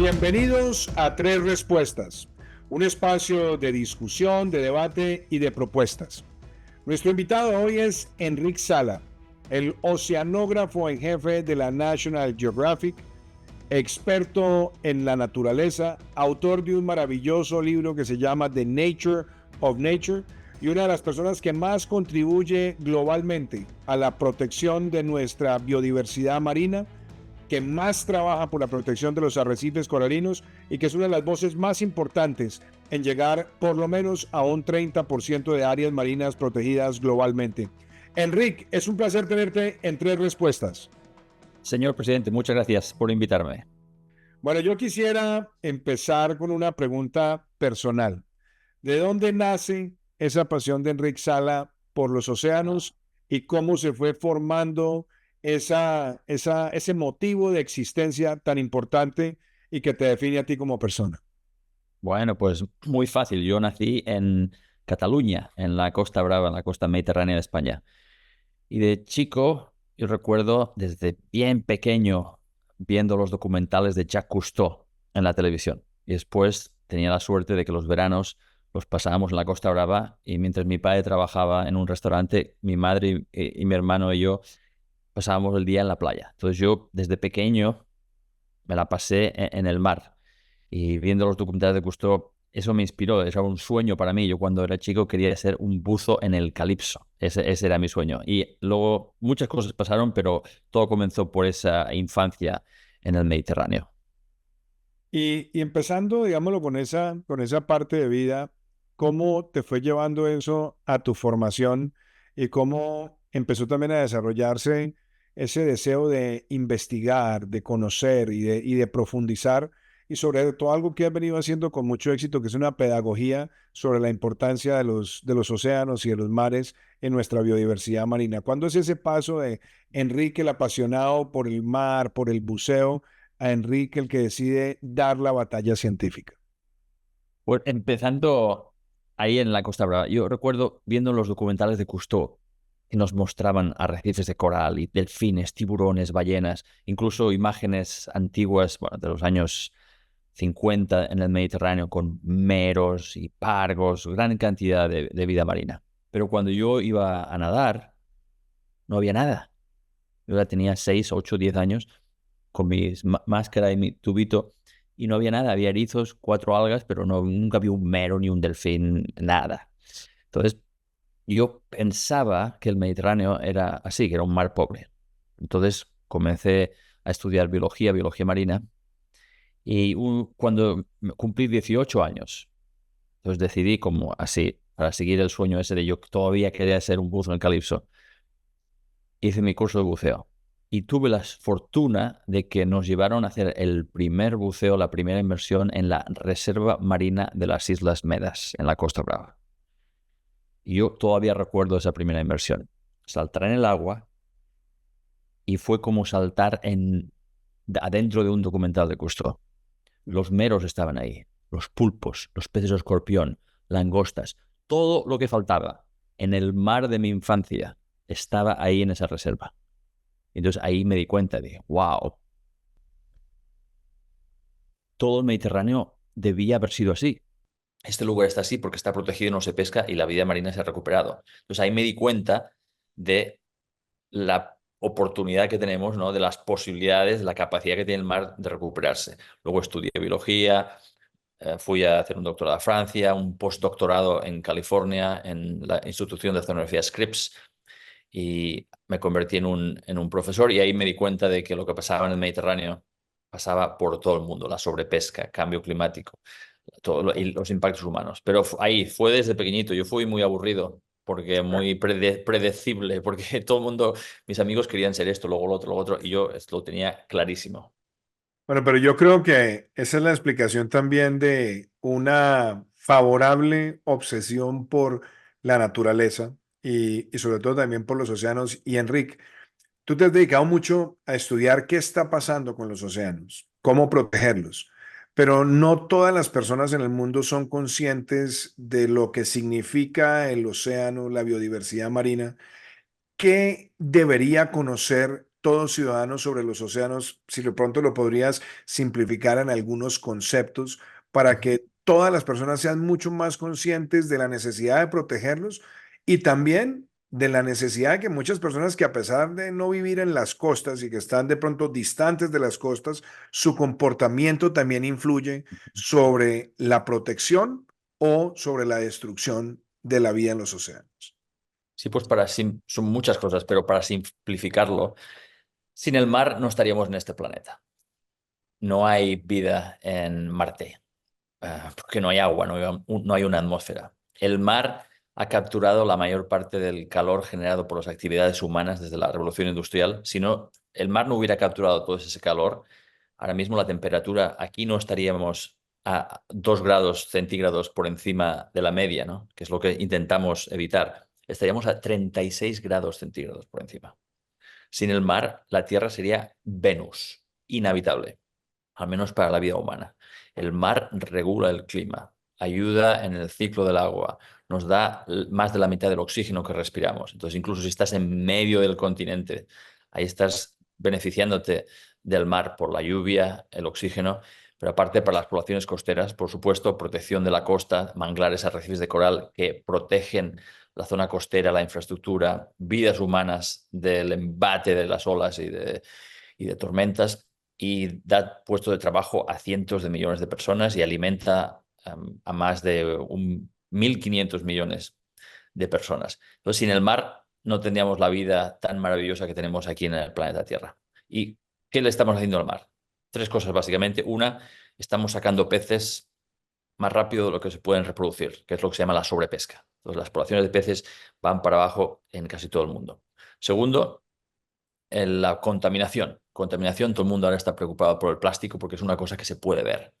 Bienvenidos a Tres Respuestas, un espacio de discusión, de debate y de propuestas. Nuestro invitado hoy es Enric Sala, el oceanógrafo en jefe de la National Geographic, experto en la naturaleza, autor de un maravilloso libro que se llama The Nature of Nature y una de las personas que más contribuye globalmente a la protección de nuestra biodiversidad marina, que más trabaja por la protección de los arrecifes coralinos y que es una de las voces más importantes en llegar por lo menos a un 30% de áreas marinas protegidas globalmente. Enric, es un placer tenerte en Tres Respuestas. Señor presidente, muchas gracias por invitarme. Bueno, yo quisiera empezar con una pregunta personal. ¿De dónde nace esa pasión de Enric Sala por los océanos y cómo se fue formando ese motivo de existencia tan importante y que te define a ti como persona? Bueno, pues muy fácil. Yo nací en Cataluña, en la Costa Brava, en la costa mediterránea de España. Y de chico, yo recuerdo desde bien pequeño viendo los documentales de Jacques Cousteau en la televisión. Y después tenía la suerte de que los veranos los pasábamos en la Costa Brava y mientras mi padre trabajaba en un restaurante, mi madre y mi hermano y yo pasábamos el día en la playa. Entonces yo desde pequeño me la pasé en el mar. Y viendo los documentales de Cousteau, eso me inspiró, era un sueño para mí. Yo cuando era chico quería ser un buzo en el calipso, ese era mi sueño. Y luego muchas cosas pasaron, pero todo comenzó por esa infancia en el Mediterráneo. Y empezando, digámoslo, con esa parte de vida, ¿cómo te fue llevando eso a tu formación y cómo empezó también a desarrollarse ese deseo de investigar, de conocer y de profundizar y sobre todo algo que has venido haciendo con mucho éxito, que es una pedagogía sobre la importancia de los océanos y de los mares en nuestra biodiversidad marina? ¿Cuándo es ese paso de Enrique, el apasionado por el mar, por el buceo, a Enrique el que decide dar la batalla científica? Pues empezando ahí en la Costa Brava, yo recuerdo viendo los documentales de Cousteau que nos mostraban arrecifes de coral y delfines, tiburones, ballenas, incluso imágenes antiguas, bueno, de los años 50 en el Mediterráneo con meros y pargos, gran cantidad de vida marina. Pero cuando yo iba a nadar, no había nada. Yo ya tenía 6, 8, 10 años con mi máscara y mi tubito y no había nada. Había erizos, 4 algas, pero no, nunca vi un mero ni un delfín, nada. Entonces yo pensaba que el Mediterráneo era así, que era un mar pobre. Entonces comencé a estudiar biología marina y cuando cumplí 18 años, entonces decidí como así, para seguir el sueño ese de yo todavía quería ser un buzo en el calipso, hice mi curso de buceo. Y tuve la fortuna de que nos llevaron a hacer el primer buceo, la primera inmersión en la Reserva Marina de las Islas Medas, en la Costa Brava. Y yo todavía recuerdo esa primera inmersión. Saltar en el agua y fue como saltar adentro de un documental de Cousteau. Los meros estaban ahí, los pulpos, los peces escorpión, langostas, todo lo que faltaba en el mar de mi infancia estaba ahí en esa reserva. Entonces ahí me di cuenta de, wow, todo el Mediterráneo debía haber sido así. Este lugar está así porque está protegido, no se pesca y la vida marina se ha recuperado. Entonces ahí me di cuenta de la oportunidad que tenemos, ¿no? De las posibilidades, de la capacidad que tiene el mar de recuperarse. Luego estudié biología, fui a hacer un doctorado a Francia, un postdoctorado en California, en la institución de oceanografía Scripps, y me convertí en un profesor y ahí me di cuenta de que lo que pasaba en el Mediterráneo pasaba por todo el mundo, la sobrepesca, cambio climático, y los impactos humanos. Pero ahí fue desde pequeñito, yo fui muy aburrido porque muy predecible, porque todo el mundo, mis amigos querían ser esto, luego lo otro, y yo lo tenía clarísimo. Bueno, pero yo creo que esa es la explicación también de una favorable obsesión por la naturaleza y sobre todo también por los océanos. Y Enrique, tú te has dedicado mucho a estudiar qué está pasando con los océanos, cómo protegerlos, pero no todas las personas en el mundo son conscientes de lo que significa el océano, la biodiversidad marina. ¿Qué debería conocer todo ciudadano sobre los océanos, si de pronto lo podrías simplificar en algunos conceptos para que todas las personas sean mucho más conscientes de la necesidad de protegerlos y también de la necesidad de que muchas personas que a pesar de no vivir en las costas y que están de pronto distantes de las costas, su comportamiento también influye sobre la protección o sobre la destrucción de la vida en los océanos. Sí, pues son muchas cosas, pero para simplificarlo, sin el mar no estaríamos en este planeta. No hay vida en Marte, porque no hay agua, no hay una atmósfera. El mar ha capturado la mayor parte del calor generado por las actividades humanas desde la revolución industrial. Si no, el mar no hubiera capturado todo ese calor, ahora mismo la temperatura aquí no estaríamos a 2 grados centígrados por encima de la media, ¿no? Que es lo que intentamos evitar. Estaríamos a 36 grados centígrados por encima. Sin el mar, la Tierra sería Venus, inhabitable, al menos para la vida humana. El mar regula el clima, ayuda en el ciclo del agua, nos da más de la mitad del oxígeno que respiramos. Entonces, incluso si estás en medio del continente, ahí estás beneficiándote del mar por la lluvia, el oxígeno, pero aparte para las poblaciones costeras, por supuesto, protección de la costa, manglares, arrecifes de coral que protegen la zona costera, la infraestructura, vidas humanas del embate de las olas y de tormentas, y da puesto de trabajo a cientos de millones de personas y alimenta a más de 1.500 millones de personas. Entonces, sin el mar no tendríamos la vida tan maravillosa que tenemos aquí en el planeta Tierra. ¿Y qué le estamos haciendo al mar? 3 cosas básicamente. Una, estamos sacando peces más rápido de lo que se pueden reproducir, que es lo que se llama la sobrepesca. Entonces, las poblaciones de peces van para abajo en casi todo el mundo. Segundo, la contaminación. Contaminación, todo el mundo ahora está preocupado por el plástico porque es una cosa que se puede ver,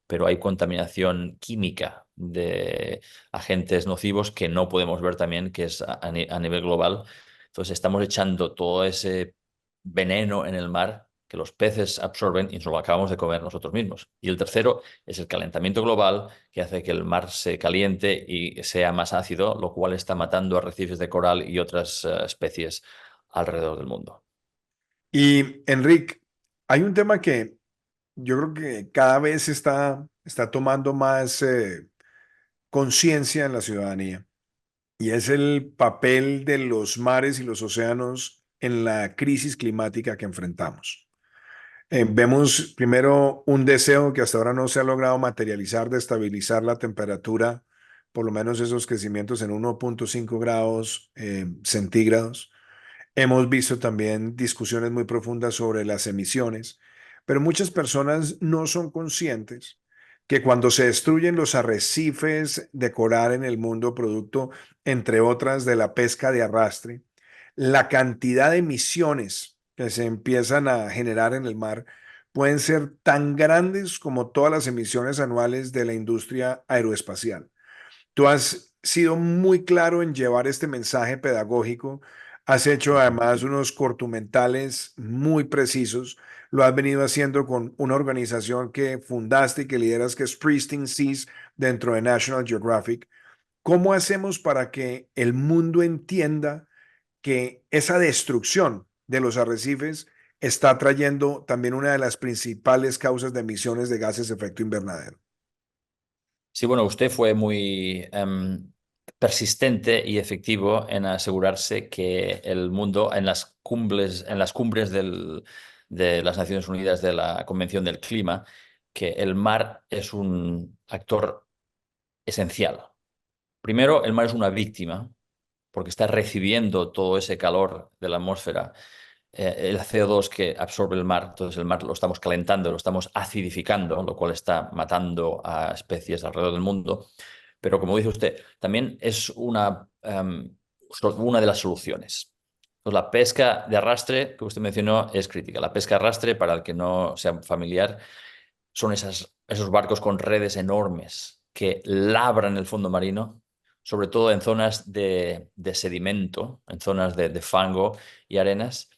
pero hay contaminación química de agentes nocivos que no podemos ver también, que es a nivel global. Entonces estamos echando todo ese veneno en el mar que los peces absorben y nos lo acabamos de comer nosotros mismos. Y el tercero es el calentamiento global, que hace que el mar se caliente y sea más ácido, lo cual está matando arrecifes de coral y otras especies alrededor del mundo. Y Enrique, hay un tema que yo creo que cada vez está tomando más conciencia en la ciudadanía y es el papel de los mares y los océanos en la crisis climática que enfrentamos. Vemos primero un deseo que hasta ahora no se ha logrado materializar de estabilizar la temperatura, por lo menos esos crecimientos en 1,5 grados centígrados. Hemos visto también discusiones muy profundas sobre las emisiones, pero muchas personas no son conscientes que cuando se destruyen los arrecifes de coral en el mundo, producto, entre otras, de la pesca de arrastre, la cantidad de emisiones que se empiezan a generar en el mar pueden ser tan grandes como todas las emisiones anuales de la industria aeroespacial. Tú has sido muy claro en llevar este mensaje pedagógico. Has hecho además unos cortometrajes muy precisos. Lo has venido haciendo con una organización que fundaste y que lideras, que es Pristine Seas, dentro de National Geographic. ¿Cómo hacemos para que el mundo entienda que esa destrucción de los arrecifes está trayendo también una de las principales causas de emisiones de gases de efecto invernadero? Sí, bueno, usted fue muy persistente y efectivo en asegurarse que el mundo en las cumbres de las Naciones Unidas de la Convención del Clima, que el mar es un actor esencial. Primero, el mar es una víctima porque está recibiendo todo ese calor de la atmósfera, el CO2 que absorbe el mar. Entonces el mar lo estamos calentando, lo estamos acidificando, lo cual está matando a especies alrededor del mundo. Pero como dice usted, también es una de las soluciones. Pues la pesca de arrastre que usted mencionó es crítica. La pesca de arrastre, para el que no sea familiar, son esos barcos con redes enormes que labran el fondo marino, sobre todo en zonas de sedimento, en zonas de fango y arenas.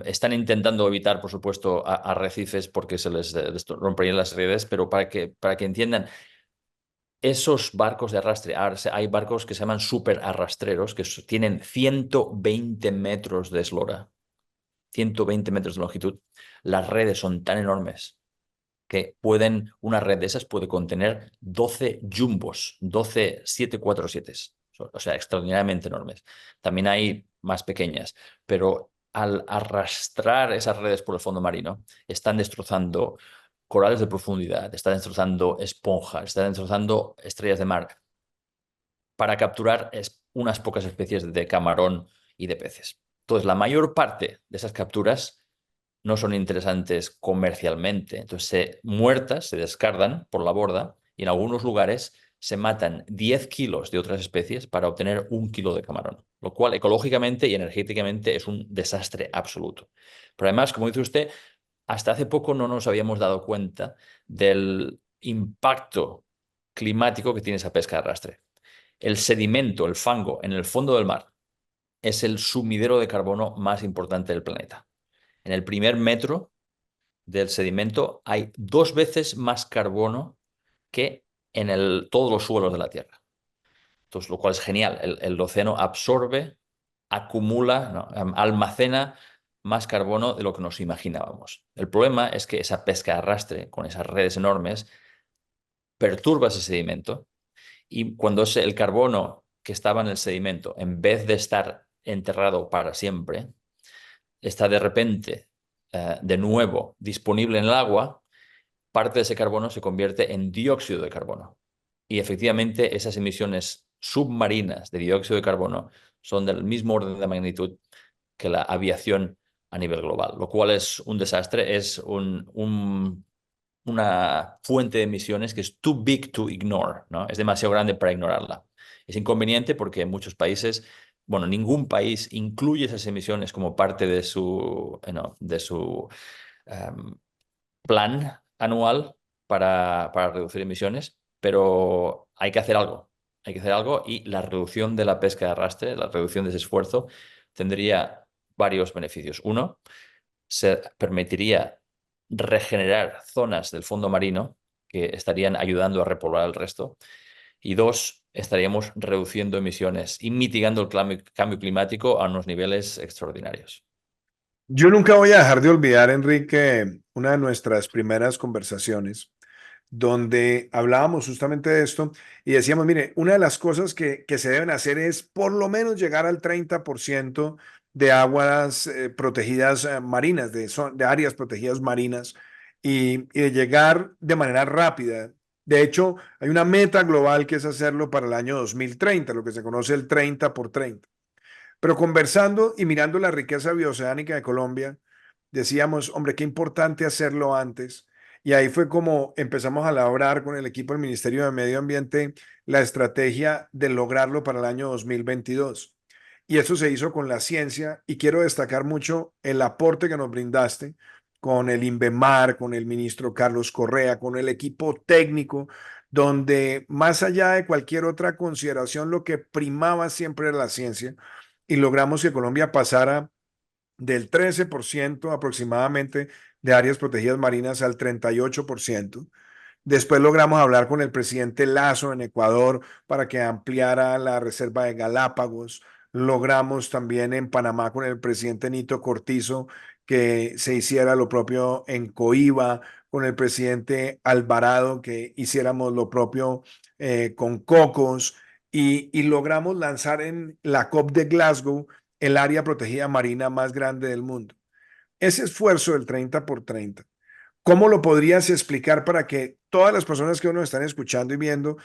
Están intentando evitar, por supuesto, arrecifes porque se les romperían las redes, pero para que entiendan, esos barcos de arrastre, ahora hay barcos que se llaman super arrastreros, que tienen 120 metros de eslora. 120 metros de longitud, las redes son tan enormes que una red de esas puede contener 12 jumbos, 12 747, o sea, extraordinariamente enormes. También hay más pequeñas, pero al arrastrar esas redes por el fondo marino, están destrozando corales de profundidad, están destrozando esponjas, están destrozando estrellas de mar para capturar unas pocas especies de camarón y de peces. Entonces, la mayor parte de esas capturas no son interesantes comercialmente. Entonces, muertas se descargan por la borda y en algunos lugares se matan 10 kilos de otras especies para obtener 1 kilo de camarón, lo cual ecológicamente y energéticamente es un desastre absoluto. Pero además, como dice usted, hasta hace poco no nos habíamos dado cuenta del impacto climático que tiene esa pesca de arrastre. El sedimento, el fango en el fondo del mar es el sumidero de carbono más importante del planeta. En el primer metro del sedimento hay 2 veces más carbono que en todos los suelos de la Tierra. Entonces, lo cual es genial. El océano absorbe, acumula, ¿no? Almacena más carbono de lo que nos imaginábamos. El problema es que esa pesca de arrastre con esas redes enormes perturba ese sedimento y cuando el carbono que estaba en el sedimento, en vez de estar enterrado para siempre, está de repente de nuevo disponible en el agua, parte de ese carbono se convierte en dióxido de carbono. Y efectivamente esas emisiones submarinas de dióxido de carbono son del mismo orden de magnitud que la aviación a nivel global, lo cual es un desastre, es una fuente de emisiones que es too big to ignore, ¿no? Es demasiado grande para ignorarla. Es inconveniente porque en muchos países, bueno, ningún país incluye esas emisiones como parte de su em, plan anual para reducir emisiones, pero hay que hacer algo. Hay que hacer algo y la reducción de la pesca de arrastre, la reducción de ese esfuerzo, tendría varios beneficios. Uno, se permitiría regenerar zonas del fondo marino que estarían ayudando a repoblar el resto. Y dos, estaríamos reduciendo emisiones y mitigando el cambio climático a unos niveles extraordinarios. Yo nunca voy a dejar de olvidar, Enrique, una de nuestras primeras conversaciones donde hablábamos justamente de esto y decíamos, mire, una de las cosas que se deben hacer es por lo menos llegar al 30% de aguas protegidas marinas, de áreas protegidas marinas y de llegar de manera rápida. De hecho, hay una meta global que es hacerlo para el año 2030, lo que se conoce el 30 por 30. Pero conversando y mirando la riqueza bioceánica de Colombia, decíamos, hombre, qué importante hacerlo antes. Y ahí fue como empezamos a elaborar con el equipo del Ministerio de Medio Ambiente la estrategia de lograrlo para el año 2022. Y eso se hizo con la ciencia y quiero destacar mucho el aporte que nos brindaste con el INVEMAR, con el ministro Carlos Correa, con el equipo técnico, donde más allá de cualquier otra consideración, lo que primaba siempre era la ciencia y logramos que Colombia pasara del 13% aproximadamente de áreas protegidas marinas al 38%. Después logramos hablar con el presidente Lazo en Ecuador para que ampliara la reserva de Galápagos. Logramos también en Panamá con el presidente Nito Cortizo que se hiciera lo propio en Coiba, con el presidente Alvarado que hiciéramos lo propio con Cocos y logramos lanzar en la COP de Glasgow el área protegida marina más grande del mundo. Ese esfuerzo del 30 por 30, ¿cómo lo podrías explicar para que todas las personas que nos están escuchando y viendo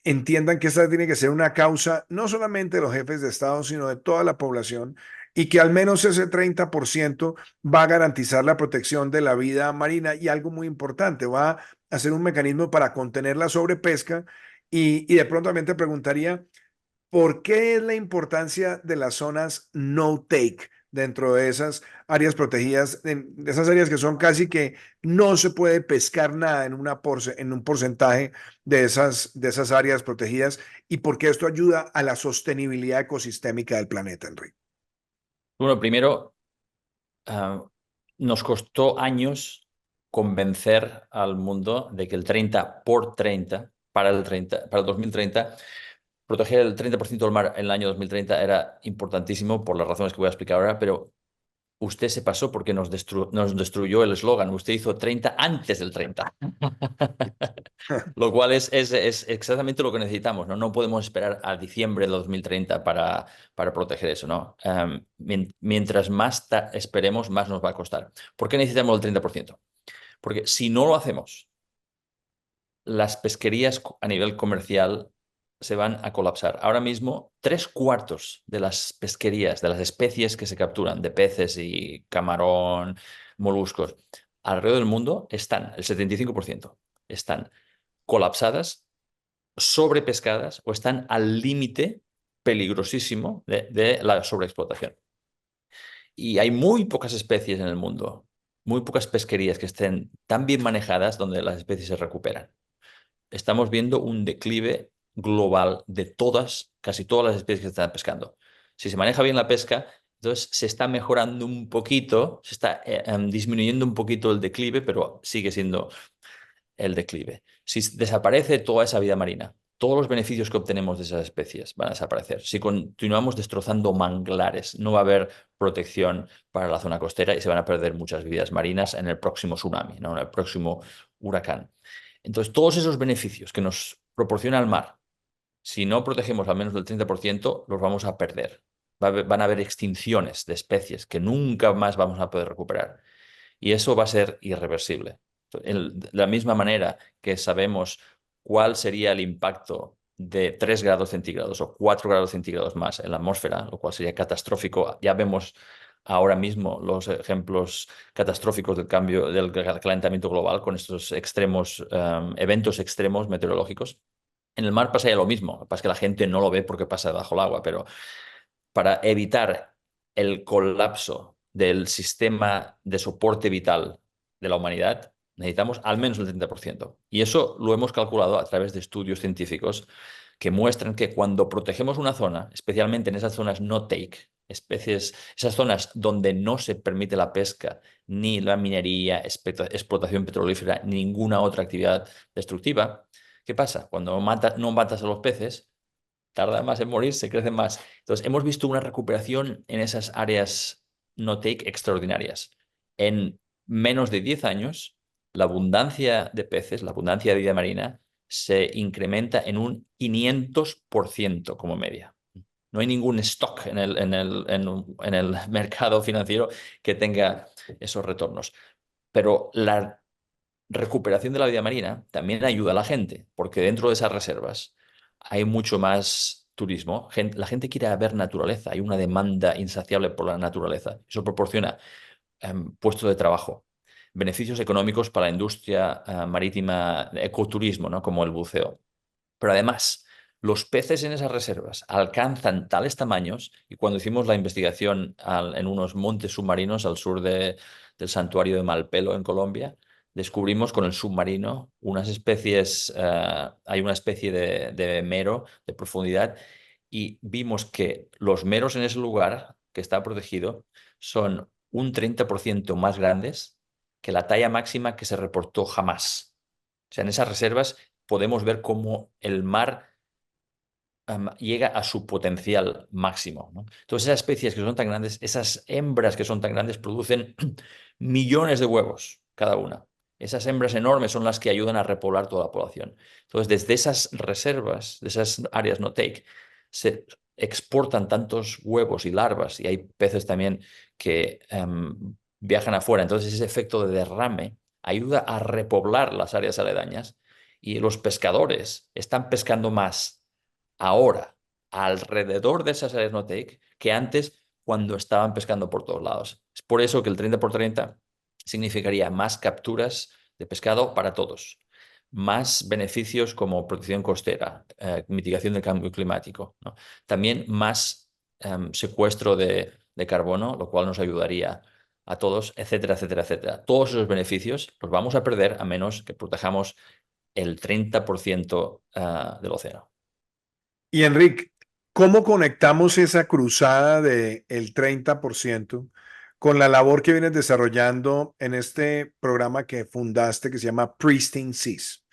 entiendan que esta tiene que ser una causa no solamente de los jefes de Estado, sino de toda la población y que al menos ese 30% va a garantizar la protección de la vida marina y algo muy importante, va a ser un mecanismo para contener la sobrepesca y de pronto también te preguntaría, ¿por qué es la importancia de las zonas no take dentro de esas áreas protegidas, de esas áreas que son casi que no se puede pescar nada en un porcentaje de esas áreas protegidas y por qué esto ayuda a la sostenibilidad ecosistémica del planeta, Enrique? Bueno, primero, nos costó años convencer al mundo de que el 30 por 30, para el 2030, proteger el 30% del mar en el año 2030 era importantísimo por las razones que voy a explicar ahora, pero usted se pasó porque nos destruyó el eslogan. Usted hizo 30 antes del 30. Lo cual es exactamente lo que necesitamos, ¿no? No podemos esperar a diciembre de 2030 para proteger eso, ¿no? Mientras más esperemos, más nos va a costar. ¿Por qué necesitamos el 30%? Porque si no lo hacemos, las pesquerías a nivel comercial se van a colapsar. Ahora mismo, 3/4 de las pesquerías, de las especies que se capturan, de peces y camarón, moluscos, alrededor del mundo están, el 75%, están colapsadas, sobrepescadas o están al límite peligrosísimo de la sobreexplotación. Y hay muy pocas especies en el mundo, muy pocas pesquerías que estén tan bien manejadas donde las especies se recuperan. Estamos viendo un declive global de casi todas las especies que se están pescando. Si se maneja bien la pesca, entonces se está mejorando un poquito, se está disminuyendo un poquito el declive, pero sigue siendo el declive. Si desaparece toda esa vida marina, todos los beneficios que obtenemos de esas especies van a desaparecer. Si continuamos destrozando manglares, no va a haber protección para la zona costera y se van a perder muchas vidas marinas en el próximo tsunami, ¿no? En el próximo huracán. Entonces, todos esos beneficios que nos proporciona el mar, si no protegemos al menos del 30%, los vamos a perder. Van a haber extinciones de especies que nunca más vamos a poder recuperar. Y eso va a ser irreversible. De la misma manera que sabemos cuál sería el impacto de 3 grados centígrados o 4 grados centígrados más en la atmósfera, lo cual sería catastrófico. Ya vemos ahora mismo los ejemplos catastróficos del calentamiento global con estos extremos, eventos extremos meteorológicos. En el mar pasa ya lo mismo, lo que pasa es que la gente no lo ve porque pasa bajo el agua, pero para evitar el colapso del sistema de soporte vital de la humanidad, necesitamos al menos el 30%. Y eso lo hemos calculado a través de estudios científicos que muestran que cuando protegemos una zona, especialmente en esas zonas no take, esas zonas donde no se permite la pesca, ni la minería, explotación petrolífera, ni ninguna otra actividad destructiva, ¿qué pasa? Cuando no matas a los peces, tarda más en morirse, crecen más. Entonces, hemos visto una recuperación en esas áreas no-take extraordinarias. En menos de 10 años, la abundancia de peces, la abundancia de vida marina, se incrementa en un 500% como media. No hay ningún stock en el mercado financiero que tenga esos retornos. Pero la recuperación de la vida marina también ayuda a la gente, porque dentro de esas reservas hay mucho más turismo. La gente quiere ver naturaleza, hay una demanda insaciable por la naturaleza. Eso proporciona puestos de trabajo, beneficios económicos para la industria marítima, ecoturismo, ¿no? Como el buceo. Pero además, los peces en esas reservas alcanzan tales tamaños y cuando hicimos la investigación en unos montes submarinos al sur del santuario de Malpelo en Colombia, descubrimos con el submarino unas especies, hay una especie de mero de profundidad y vimos que los meros en ese lugar que está protegido son un 30% más grandes que la talla máxima que se reportó jamás. O sea, en esas reservas podemos ver cómo el mar llega a su potencial máximo, ¿no? Entonces, esas especies que son tan grandes, esas hembras que son tan grandes, producen millones de huevos cada una. Esas hembras enormes son las que ayudan a repoblar toda la población. Entonces, desde esas reservas, de esas áreas no take, se exportan tantos huevos y larvas, y hay peces también que viajan afuera. Entonces, ese efecto de derrame ayuda a repoblar las áreas aledañas y los pescadores están pescando más ahora alrededor de esas áreas no take que antes cuando estaban pescando por todos lados. Es por eso que el 30 por 30 significaría más capturas de pescado para todos, más beneficios como protección costera, mitigación del cambio climático, ¿no? También más secuestro de carbono, lo cual nos ayudaría a todos, etcétera, etcétera, etcétera. Todos esos beneficios los vamos a perder a menos que protejamos el 30% del océano. Y Enrique, ¿cómo conectamos esa cruzada del 30% con la labor que vienes desarrollando en este programa que fundaste que se llama Pristine Seas?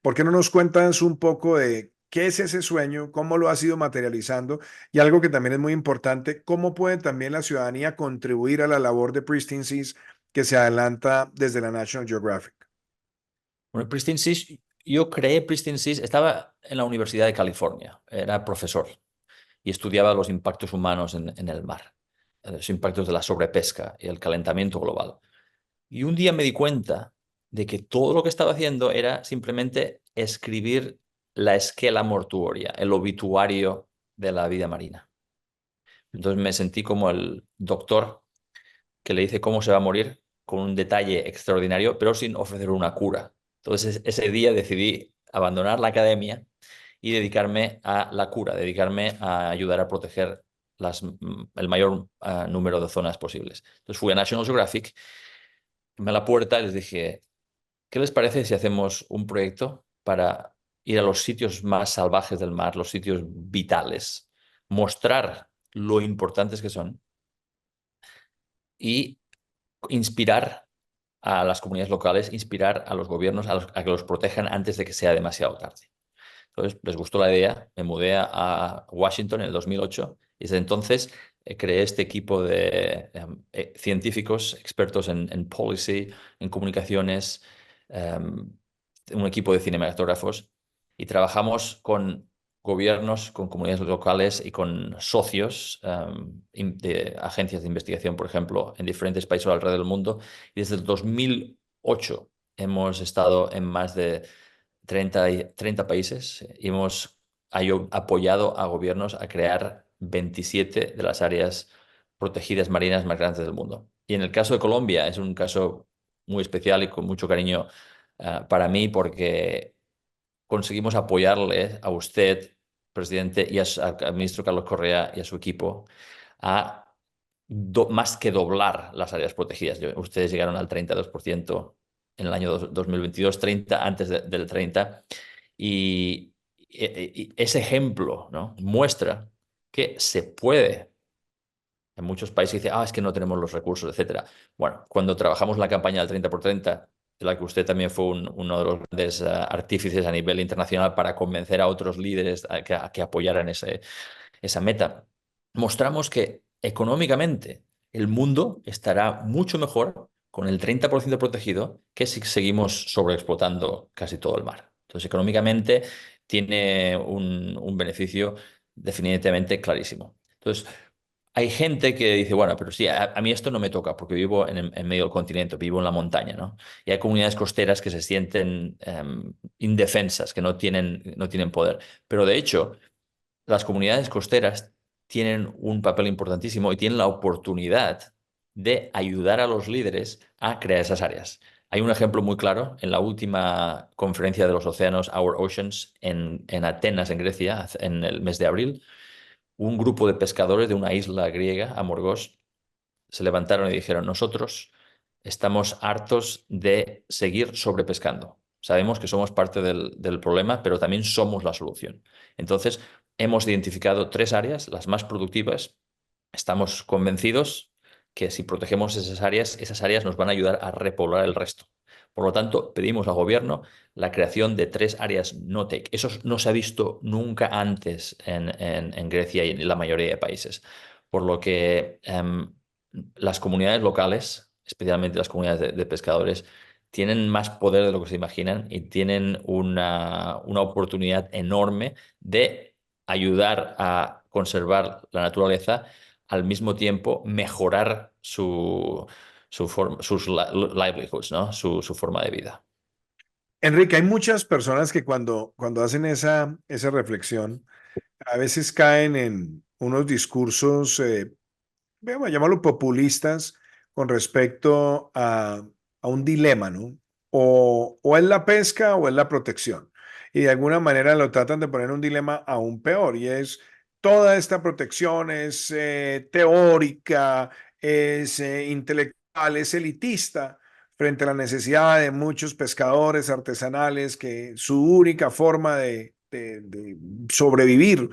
¿Por qué no nos cuentas un poco de ¿Qué es ese sueño? ¿Cómo lo has ido materializando? Y algo que también es muy importante, ¿cómo puede también la ciudadanía contribuir a la labor de Pristine Seas que se adelanta desde la National Geographic? Bueno, Pristine Seas, yo creé Pristine Seas, estaba en la Universidad de California, era profesor y estudiaba los impactos humanos en el mar, los impactos de la sobrepesca y el calentamiento global. Y un día me di cuenta de que todo lo que estaba haciendo era simplemente escribir la esquela mortuoria, el obituario de la vida marina. Entonces me sentí como el doctor que le dice cómo se va a morir con un detalle extraordinario, pero sin ofrecer una cura. Entonces ese día decidí abandonar la academia y dedicarme a la cura, dedicarme a ayudar a proteger el mayor número de zonas posibles. Entonces fui a National Geographic, me a la puerta y les dije, ¿qué les parece si hacemos un proyecto para ir a los sitios más salvajes del mar, los sitios vitales, mostrar lo importantes que son y inspirar a las comunidades locales, inspirar a los gobiernos a que los protejan antes de que sea demasiado tarde? Entonces, les gustó la idea, me mudé a Washington en el 2008 y desde entonces creé este equipo de científicos expertos en policy, en comunicaciones, un equipo de cinematógrafos y trabajamos con gobiernos, con comunidades locales y con socios de agencias de investigación, por ejemplo, en diferentes países alrededor del mundo. Y desde el 2008 hemos estado en más de 30 países y hemos apoyado a gobiernos a crear 27 de las áreas protegidas marinas más grandes del mundo. Y en el caso de Colombia es un caso muy especial y con mucho cariño para mí porque conseguimos apoyarle a usted, presidente, y al ministro Carlos Correa y a su equipo a más que doblar las áreas protegidas. Ustedes llegaron al 32% en el año 2022, 30 antes del 30, y ese ejemplo, ¿no?, muestra que se puede. En muchos países dice, es que no tenemos los recursos, etcétera. Bueno, cuando trabajamos la campaña del 30 por 30, de la que usted también fue uno de los grandes artífices a nivel internacional para convencer a otros líderes a que apoyaran esa meta, mostramos que económicamente el mundo estará mucho mejor con el 30% protegido que si seguimos sobreexplotando casi todo el mar. Entonces, económicamente tiene un beneficio definitivamente clarísimo. Entonces, hay gente que dice, bueno, pero sí, a mí esto no me toca porque vivo en medio del continente, vivo en la montaña, ¿no? Y hay comunidades costeras que se sienten indefensas, que no tienen poder. Pero de hecho, las comunidades costeras tienen un papel importantísimo y tienen la oportunidad de ayudar a los líderes a crear esas áreas. Hay un ejemplo muy claro en la última conferencia de los océanos, Our Oceans, en Atenas, en Grecia, en el mes de abril. Un grupo de pescadores de una isla griega, Amorgos, se levantaron y dijeron, nosotros estamos hartos de seguir sobrepescando. Sabemos que somos parte del problema, pero también somos la solución. Entonces, hemos identificado 3 áreas, las más productivas. Estamos convencidos que si protegemos esas áreas nos van a ayudar a repoblar el resto. Por lo tanto, pedimos al gobierno la creación de 3 áreas no-take. Eso no se ha visto nunca antes en Grecia y en la mayoría de países. Por lo que las comunidades locales, especialmente las comunidades de pescadores, tienen más poder de lo que se imaginan y tienen una oportunidad enorme de ayudar a conservar la naturaleza, al mismo tiempo mejorar sus livelihoods, ¿no? Su forma de vida. Enrique, hay muchas personas que cuando hacen esa reflexión, a veces caen en unos discursos, vamos a llamarlo populistas, con respecto a un dilema, ¿no? O es la pesca o es la protección. Y de alguna manera lo tratan de poner en un dilema aún peor, y es toda esta protección es teórica, es intelectual, es elitista, frente a la necesidad de muchos pescadores artesanales que su única forma de sobrevivir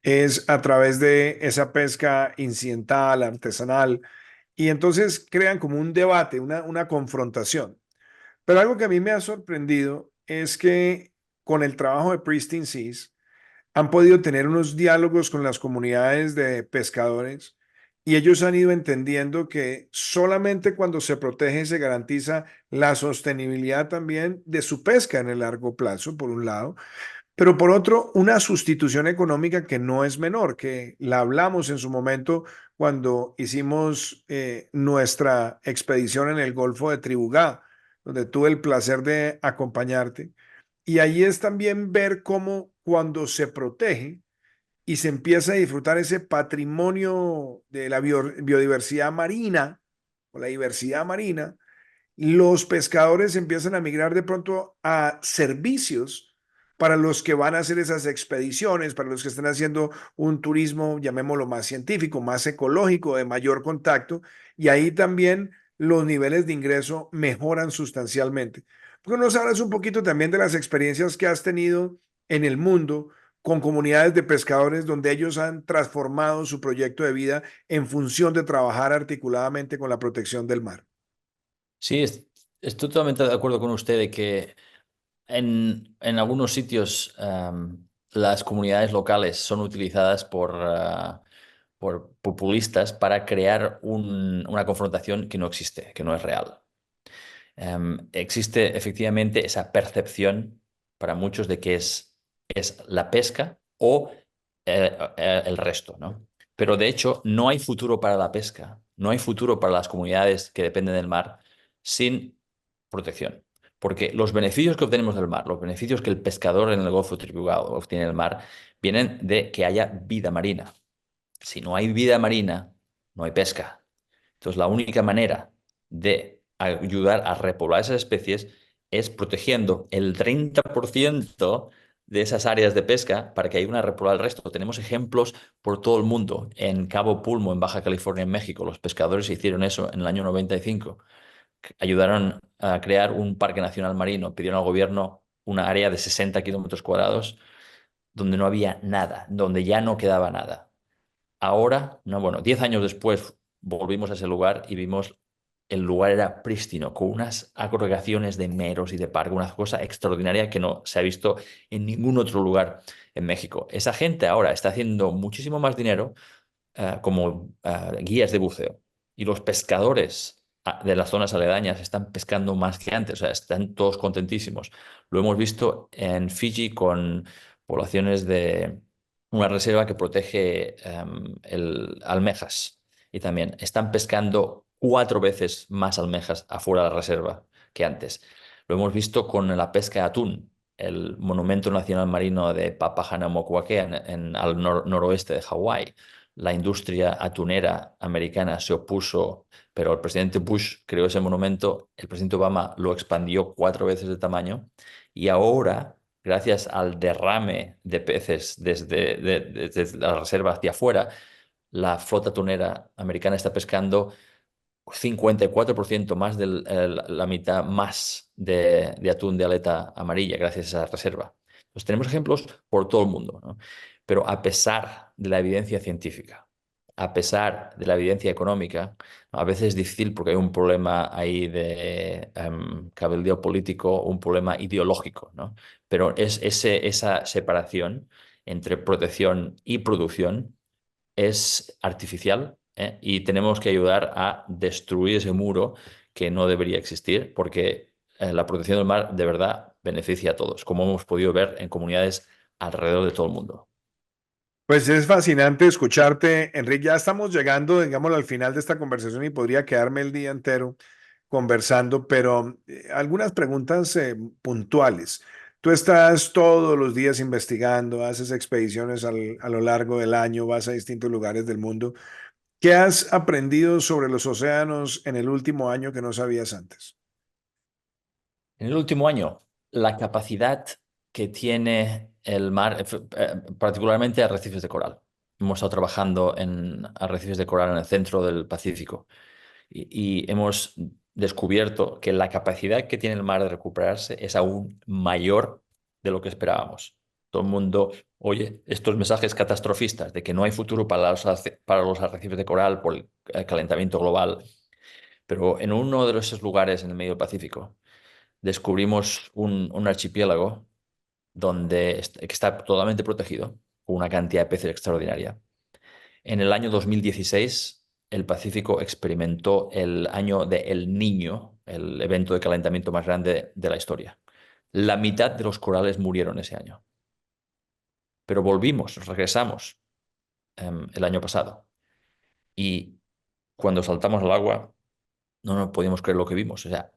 es a través de esa pesca incidental, artesanal, y entonces crean como un debate, una confrontación. Pero algo que a mí me ha sorprendido es que con el trabajo de Pristine Seas, han podido tener unos diálogos con las comunidades de pescadores y ellos han ido entendiendo que solamente cuando se protege se garantiza la sostenibilidad también de su pesca en el largo plazo, por un lado, pero por otro, una sustitución económica que no es menor, que la hablamos en su momento cuando hicimos nuestra expedición en el Golfo de Tribugá, donde tuve el placer de acompañarte. Y ahí es también ver cómo cuando se protege y se empieza a disfrutar ese patrimonio de la biodiversidad marina o la diversidad marina, los pescadores empiezan a migrar de pronto a servicios para los que van a hacer esas expediciones, para los que están haciendo un turismo, llamémoslo más científico, más ecológico, de mayor contacto, y ahí también los niveles de ingreso mejoran sustancialmente. ¿Por qué no nos hablas un poquito también de las experiencias que has tenido en el mundo con comunidades de pescadores donde ellos han transformado su proyecto de vida en función de trabajar articuladamente con la protección del mar? Sí, estoy totalmente de acuerdo con usted de que en algunos sitios las comunidades locales son utilizadas por populistas para crear una confrontación que no existe, que no es real. Existe efectivamente esa percepción para muchos de que es la pesca o el resto, ¿no? Pero de hecho no hay futuro para la pesca, no hay futuro para las comunidades que dependen del mar sin protección. Porque los beneficios que obtenemos del mar, los beneficios que el pescador en el Golfo Tribugado obtiene del mar, vienen de que haya vida marina. Si no hay vida marina, no hay pesca. Entonces, la única manera de ayudar a repoblar esas especies es protegiendo el 30% de esas áreas de pesca para que haya una repoblar el resto. Tenemos ejemplos por todo el mundo. En Cabo Pulmo, en Baja California, en México, los pescadores hicieron eso en el año 95. Ayudaron a crear un parque nacional marino, pidieron al gobierno una área de 60 kilómetros cuadrados donde no había nada, donde ya no quedaba nada. Ahora, no, bueno, 10 años después volvimos a ese lugar y vimos el lugar era prístino, con unas agregaciones de meros y de parque, una cosa extraordinaria que no se ha visto en ningún otro lugar en México. Esa gente ahora está haciendo muchísimo más dinero como guías de buceo y los pescadores de las zonas aledañas están pescando más que antes, o sea, están todos contentísimos. Lo hemos visto en Fiji con poblaciones de una reserva que protege almejas y también están pescando 4 veces más almejas afuera de la reserva que antes. Lo hemos visto con la pesca de atún. El Monumento Nacional Marino de Papahānaumokuākea al noroeste de Hawái. La industria atunera americana se opuso, pero el presidente Bush creó ese monumento, el presidente Obama lo expandió 4 veces de tamaño y ahora, gracias al derrame de peces desde la reserva hacia afuera, la flota atunera americana está pescando 54% más de la mitad más de atún de aleta amarilla gracias a esa reserva. Pues tenemos ejemplos por todo el mundo, ¿no? Pero a pesar de la evidencia científica, a pesar de la evidencia económica, a veces es difícil porque hay un problema ahí de cabildeo político, un problema ideológico, ¿no? Pero esa separación entre protección y producción es artificial, ¿eh? Y tenemos que ayudar a destruir ese muro que no debería existir, porque la protección del mar de verdad beneficia a todos, como hemos podido ver en comunidades alrededor de todo el mundo. Pues es fascinante escucharte, Enrique. Ya estamos llegando, digámoslo, al final de esta conversación y podría quedarme el día entero conversando, pero algunas preguntas puntuales. Tú estás todos los días investigando, haces expediciones a lo largo del año, vas a distintos lugares del mundo. ¿Qué has aprendido sobre los océanos en el último año que no sabías antes? En el último año, la capacidad que tiene el mar, particularmente arrecifes de coral. Hemos estado trabajando en arrecifes de coral en el centro del Pacífico y hemos descubierto que la capacidad que tiene el mar de recuperarse es aún mayor de lo que esperábamos. Todo el mundo oye estos mensajes catastrofistas de que no hay futuro para los arrecifes de coral por el calentamiento global, pero en uno de esos lugares en el medio del Pacífico descubrimos un archipiélago que está totalmente protegido, con una cantidad de peces extraordinaria. En el año 2016, el Pacífico experimentó el año de El Niño, el evento de calentamiento más grande de la historia. La mitad de los corales murieron ese año, pero regresamos el año pasado. Y cuando saltamos al agua, no nos podíamos creer lo que vimos. O sea,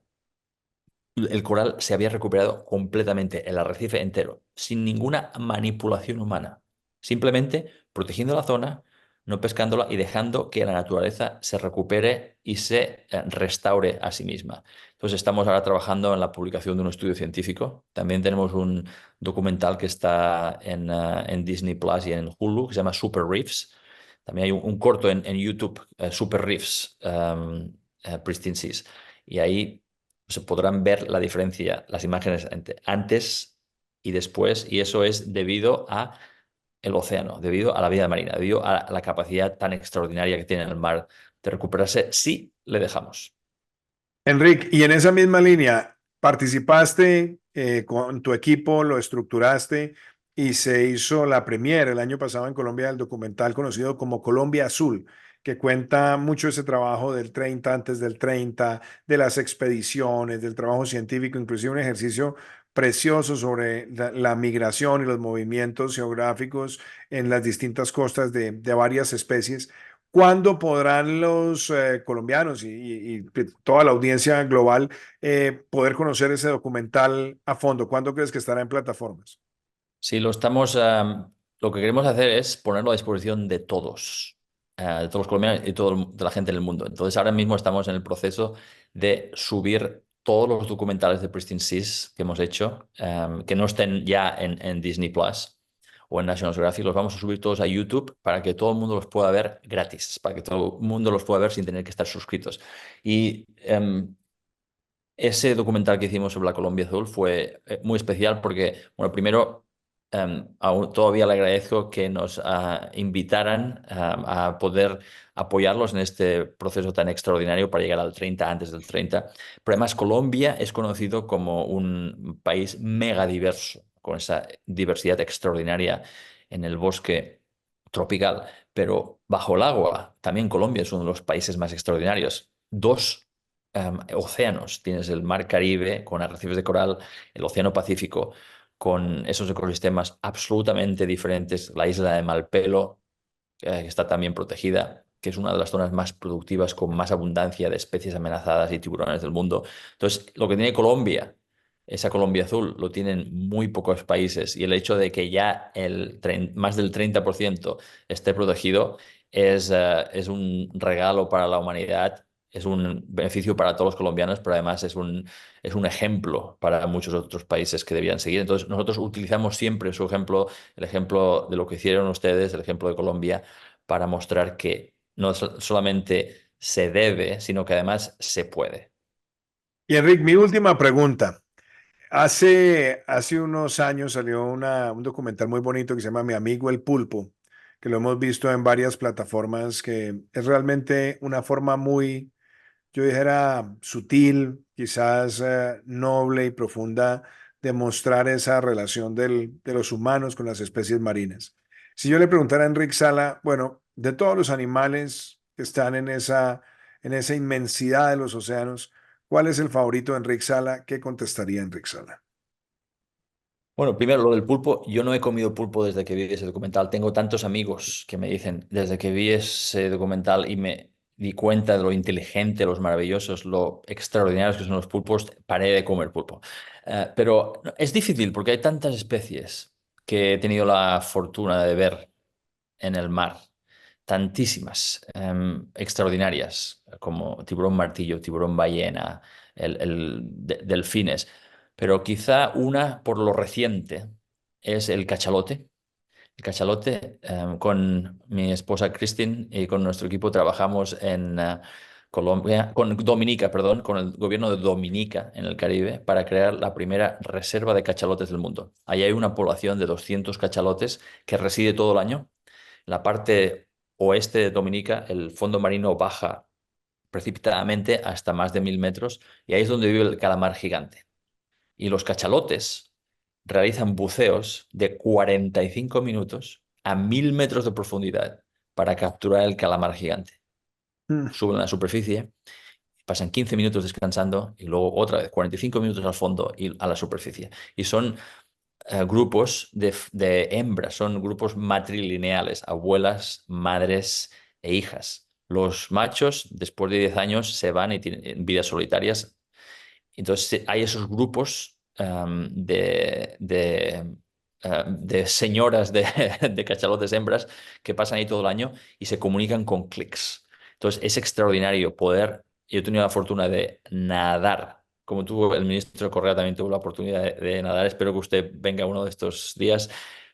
el coral se había recuperado completamente, el arrecife entero, sin ninguna manipulación humana. Simplemente protegiendo la zona, no pescándola y dejando que la naturaleza se recupere y se restaure a sí misma. Entonces estamos ahora trabajando en la publicación de un estudio científico. También tenemos un documental que está en Disney Plus y en Hulu, que se llama Super Reefs. También hay un corto en YouTube, Super Reefs, Pristine Seas. Y ahí se podrán ver la diferencia, las imágenes antes y después, y eso es debido a el océano, debido a la vida marina, debido a la capacidad tan extraordinaria que tiene el mar de recuperarse si le dejamos. Enrique, y en esa misma línea, participaste con tu equipo, lo estructuraste y se hizo la premiere el año pasado en Colombia del documental conocido como Colombia Azul, que cuenta mucho ese trabajo del 30 antes del 30, de las expediciones, del trabajo científico, inclusive un ejercicio precioso sobre la migración y los movimientos geográficos en las distintas costas de varias especies. ¿Cuándo podrán los colombianos y toda la audiencia global poder conocer ese documental a fondo? ¿Cuándo crees que estará en plataformas? Si lo estamos, lo que queremos hacer es ponerlo a disposición de todos los colombianos y de la gente en el mundo. Entonces, ahora mismo estamos en el proceso de subir todos los documentales de Pristine Seas que hemos hecho, que no estén ya en Disney Plus o en National Geographic, los vamos a subir todos a YouTube para que todo el mundo los pueda ver gratis, para que todo el mundo los pueda ver sin tener que estar suscritos. Y ese documental que hicimos sobre la Colombia Azul fue muy especial porque, bueno, primero, aún todavía le agradezco que nos invitaran a poder apoyarlos en este proceso tan extraordinario para llegar al 30 antes del 30. Pero además Colombia es conocido como un país mega diverso, con esa diversidad extraordinaria en el bosque tropical, pero bajo el agua también Colombia es uno de los países más extraordinarios. Dos océanos. Tienes el mar Caribe con arrecifes de coral, el océano Pacífico con esos ecosistemas absolutamente diferentes. La isla de Malpelo, que está también protegida, que es una de las zonas más productivas con más abundancia de especies amenazadas y tiburones del mundo. Entonces, lo que tiene Colombia, esa Colombia azul, lo tienen muy pocos países y el hecho de que ya más del 30% esté protegido es un regalo para la humanidad. Es un beneficio para todos los colombianos, pero además es un ejemplo para muchos otros países que debían seguir. Entonces, nosotros utilizamos siempre su ejemplo, el ejemplo de lo que hicieron ustedes, el ejemplo de Colombia, para mostrar que no solamente se debe, sino que además se puede. Y Enrique, mi última pregunta. Hace unos años salió un documental muy bonito que se llama Mi amigo el pulpo, que lo hemos visto en varias plataformas, que es realmente una forma muy, yo dijera, sutil, quizás noble y profunda de mostrar esa relación de los humanos con las especies marinas. Si yo le preguntara a Enrique Sala, bueno, de todos los animales que están en esa inmensidad de los océanos, ¿cuál es el favorito de Enrique Sala? ¿Qué contestaría Enrique Sala? Bueno, primero lo del pulpo. Yo no he comido pulpo desde que vi ese documental. Tengo tantos amigos que me dicen, desde que vi ese documental y me di cuenta de lo inteligente, los maravillosos, lo extraordinarios que son los pulpos, paré de comer pulpo. Pero no, es difícil porque hay tantas especies que he tenido la fortuna de ver en el mar. Tantísimas, extraordinarias, como tiburón martillo, tiburón ballena, delfines. Pero quizá una, por lo reciente, es el cachalote. El cachalote, con mi esposa Christine y con nuestro equipo trabajamos en Colombia, con Dominica, perdón, con el gobierno de Dominica en el Caribe para crear la primera reserva de cachalotes del mundo. Ahí hay una población de 200 cachalotes que reside todo el año. En la parte oeste de Dominica, el fondo marino baja precipitadamente hasta más de 1000 metros y ahí es donde vive el calamar gigante. Y los cachalotes realizan buceos de 45 minutos a 1000 metros de profundidad para capturar el calamar gigante. Mm. Suben a la superficie, pasan 15 minutos descansando y luego otra vez 45 minutos al fondo y a la superficie. Y son grupos de hembras, son grupos matrilineales, abuelas, madres e hijas. Los machos, después de 10 años, se van y tienen vidas solitarias. Entonces hay esos grupos de señoras de cachalotes hembras que pasan ahí todo el año y se comunican con clics. Entonces es extraordinario poder. Yo he tenido la fortuna de nadar, como tuvo el ministro Correa, también tuvo la oportunidad de nadar. Espero que usted venga uno de estos días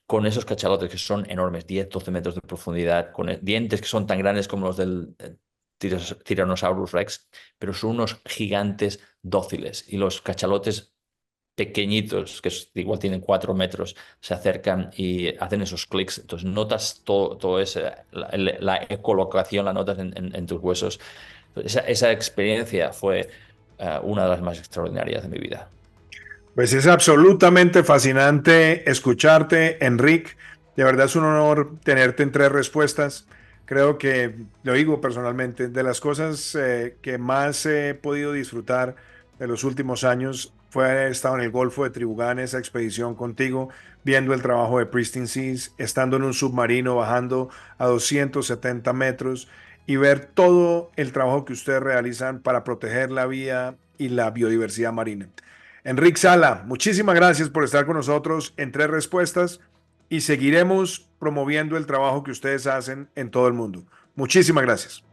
con esos cachalotes que son enormes, 10-12 metros de profundidad, con dientes que son tan grandes como los del Tyrannosaurus Rex, pero son unos gigantes dóciles. Y los cachalotes pequeñitos, que igual tienen 4 metros, se acercan y hacen esos clics. Entonces notas todo ese, la ecolocación, la notas en tus huesos. Esa experiencia fue una de las más extraordinarias de mi vida. Pues es absolutamente fascinante escucharte, Enrique. De verdad es un honor tenerte en tres respuestas. Creo que, lo digo personalmente, de las cosas que más he podido disfrutar de los últimos años fue haber estado en el Golfo de Tribugán, esa expedición contigo, viendo el trabajo de Pristine Seas, estando en un submarino, bajando a 270 metros y ver todo el trabajo que ustedes realizan para proteger la vida y la biodiversidad marina. Enrique Sala, muchísimas gracias por estar con nosotros en Tres Respuestas y seguiremos promoviendo el trabajo que ustedes hacen en todo el mundo. Muchísimas gracias.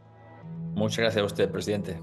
Muchas gracias a usted, presidente.